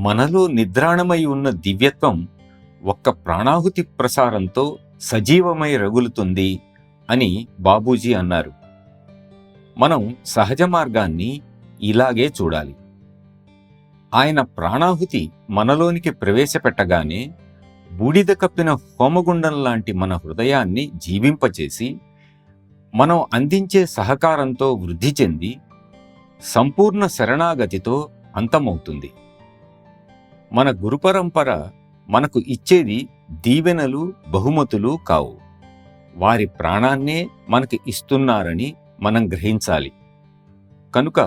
మనలో నిద్రాణమై ఉన్న దివ్యత్వం ఒక్క ప్రాణాహుతి ప్రసారంతో సజీవమై రగులుతుంది అని బాబూజీ అన్నారు. మనం సహజ మార్గాన్ని ఇలాగే చూడాలి. ఆయన ప్రాణాహుతి మనలోనికి ప్రవేశపెట్టగానే బూడిద కప్పిన హోమగుండం లాంటి మన హృదయాన్ని జీవింపచేసి మనం అందించే సహకారంతో వృద్ధి చెంది సంపూర్ణ శరణాగతితో అంతమవుతుంది. మన గురుపరంపర మనకు ఇచ్చేది దీవెనలు, బహుమతులు కావు. వారి ప్రాణాన్నే మనకు ఇస్తున్నారని మనం గ్రహించాలి. కనుక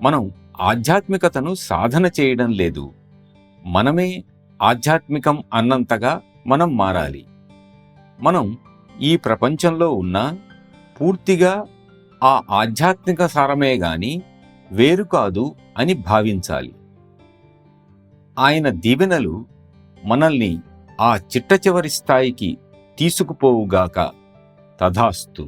మనం ఆధ్యాత్మికతను సాధన చేయడం లేదు, మనమే ఆధ్యాత్మికం అన్నంతగా మనం మారాలి. మనం ఈ ప్రపంచంలో ఉన్న పూర్తిగా ఆ ఆధ్యాత్మిక సారమే గాని వేరు కాదు అని భావించాలి. ఆయన దీవెనలు మనల్ని ఆ చిట్ట చివరి స్థాయికి తీసుకుపోవుగాక. తథాస్తు.